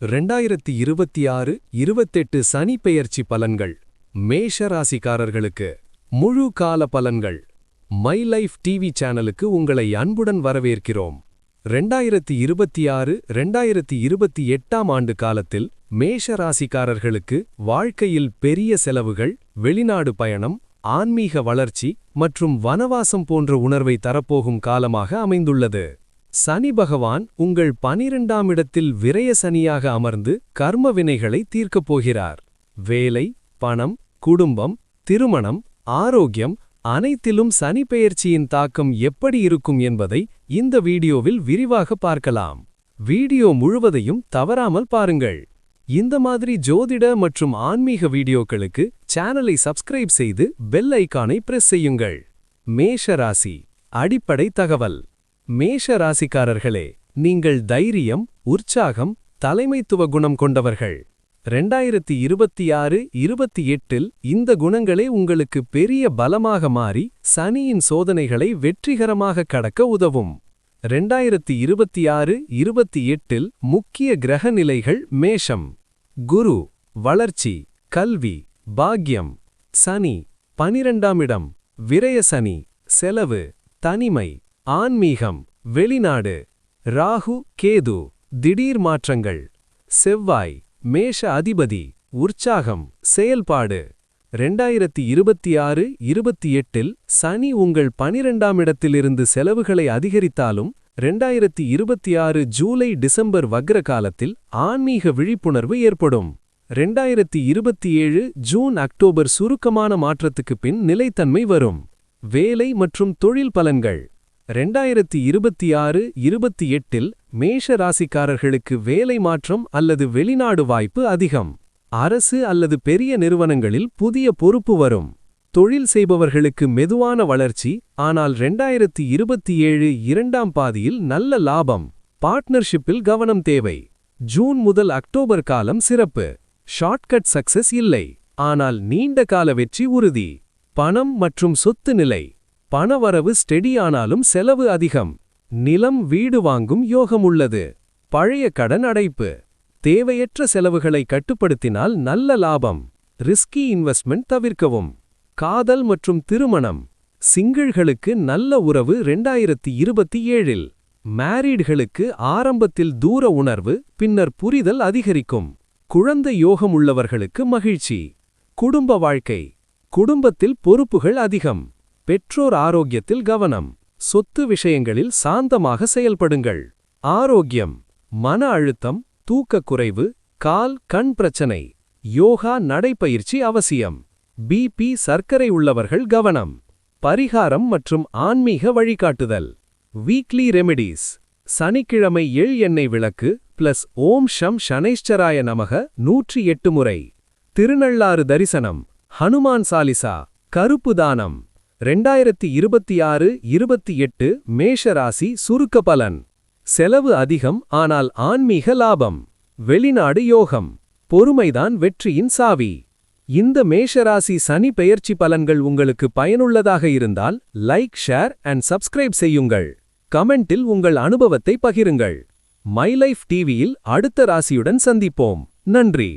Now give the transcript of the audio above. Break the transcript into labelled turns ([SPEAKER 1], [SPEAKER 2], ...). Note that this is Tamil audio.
[SPEAKER 1] 2026-28 சனி பெயர்ச்சி பலன்கள். மேஷ ராசிக்காரர்களுக்கு முழு கால பலன்கள். மை லைஃப் டிவி சேனலுக்கு உங்களை அன்புடன் வரவேற்கிறோம். 2026-2028 ஆண்டு காலத்தில் மேஷ ராசிக்காரர்களுக்கு வாழ்க்கையில் பெரிய செலவுகள், வெளிநாடு பயணம், ஆன்மீக வளர்ச்சி மற்றும் வனவாசம் போன்ற உணர்வை தரப்போகும் காலமாக அமைந்துள்ளது. சனி பகவான் உங்கள் 12ஆம் இடத்தில் விரய சனியாக அமர்ந்து கர்ம வினைகளை தீர்க்கப் போகிறார். வேலை, பணம், குடும்பம், திருமணம், ஆரோக்கியம் அனைத்திலும் சனி பெயர்ச்சியின் தாக்கம் எப்படி இருக்கும் என்பதை இந்த வீடியோவில் விரிவாக பார்க்கலாம். வீடியோ முழுவதையும் தவறாமல் பாருங்கள். இந்த மாதிரி ஜோதிட மற்றும் ஆன்மீக வீடியோக்களுக்கு சேனலை சப்ஸ்கிரைப் செய்து பெல் ஐகானை பிரஸ் செய்யுங்கள். மேஷ ராசி அடிப்படை தகவல். மேஷ ராசிக்காரர்களே, நீங்கள் தைரியம், உற்சாகம், தலைமைத்துவ குணம் கொண்டவர்கள். 2026-28 இந்த குணங்களே உங்களுக்கு பெரிய பலமாக மாறி சனியின் சோதனைகளை வெற்றிகரமாக கடக்க உதவும். 2026-28 முக்கிய கிரக நிலைகள். மேஷம். குரு வளர்ச்சி, கல்வி, பாக்யம். சனி 12ஆம் இடம் விரய சனி, செலவு, தனிமை, ஆன்மீகம், வெளிநாடு. ராகு கேது திடீர் மாற்றங்கள். செவ்வாய் மேஷ அதிபதி, உற்சாகம், செயல்பாடு. 2026-28 சனி உங்கள் 12ஆம் இடத்திலிருந்து செலவுகளை அதிகரித்தாலும் 2026 ஜூலை-டிசம்பர் வக்ர காலத்தில் ஆன்மீக விழிப்புணர்வு ஏற்படும். 2027 ஜூன்-அக்டோபர் சுருக்கமான மாற்றத்துக்கு பின் நிலைத்தன்மை வரும். வேலை மற்றும் தொழில் பலன்கள். 2026-28 மேஷ ராசிக்காரர்களுக்கு வேலை மாற்றம் அல்லது வெளிநாடு வாய்ப்பு அதிகம். அரசு அல்லது பெரிய நிறுவனங்களில் புதிய பொறுப்பு வரும். தொழில் செய்பவர்களுக்கு மெதுவான வளர்ச்சி, ஆனால் 2027 இரண்டாம் பாதியில் நல்ல லாபம். பார்ட்னர்ஷிப்பில் கவனம் தேவை. ஜூன் முதல் அக்டோபர் காலம் சிறப்பு. ஷார்ட்கட் சக்சஸ் இல்லை, ஆனால் நீண்ட கால வெற்றி உறுதி. பணம் மற்றும் சொத்து நிலை. பணவரவு ஸ்டெடி, ஆனாலும் செலவு அதிகம். நிலம், வீடு வாங்கும் யோகம் உள்ளது. பழைய கடன் அடைப்பு. தேவையற்ற செலவுகளை கட்டுப்படுத்தினால் நல்ல லாபம். ரிஸ்கி இன்வெஸ்ட்மெண்ட் தவிர்க்கவும். காதல் மற்றும் திருமணம். சிங்கிள்களுக்கு நல்ல உறவு 2027. மேரீடுகளுக்கு ஆரம்பத்தில் தூர உணர்வு, பின்னர் புரிதல் அதிகரிக்கும். குழந்தை யோகம் உள்ளவர்களுக்கு மகிழ்ச்சி. குடும்ப வாழ்க்கை. குடும்பத்தில் பொறுப்புகள் அதிகம். பெற்றோர் ஆரோக்கியத்தில் கவனம். சொத்து விஷயங்களில் சாந்தமாக செயல்படுங்கள். ஆரோக்கியம். மன அழுத்தம், தூக்கக் குறைவு, கால், கண் பிரச்சனை. யோகா, நடைப்பயிற்சி அவசியம். பிபி, சர்க்கரை உள்ளவர்கள் கவனம். பரிகாரம் மற்றும் ஆன்மீக வழிகாட்டுதல். Weekly remedies. சனிக்கிழமை எள் எண்ணெய் விளக்கு + ஓம் ஷம் ஷனைஷ்சராய நமக 108 முறை. திருநள்ளாறு தரிசனம். ஹனுமான் சாலிசா. கருப்பு தானம். 2026-28 மேஷ ராசி சுருக்க பலன். செலவு அதிகம், ஆனால் ஆன்மீக லாபம். வெளிநாடு யோகம். பொறுமைதான் வெற்றியின் சாவி. இந்த மேஷராசி சனி பெயர்ச்சி பலன்கள் உங்களுக்கு பயனுள்ளதாக இருந்தால் லைக், ஷேர் அண்ட் சப்ஸ்கிரைப் செய்யுங்கள். கமெண்டில் உங்கள் அனுபவத்தை பகிருங்கள். மை லைஃப் டிவியில் அடுத்த ராசியுடன் சந்திப்போம். நன்றி.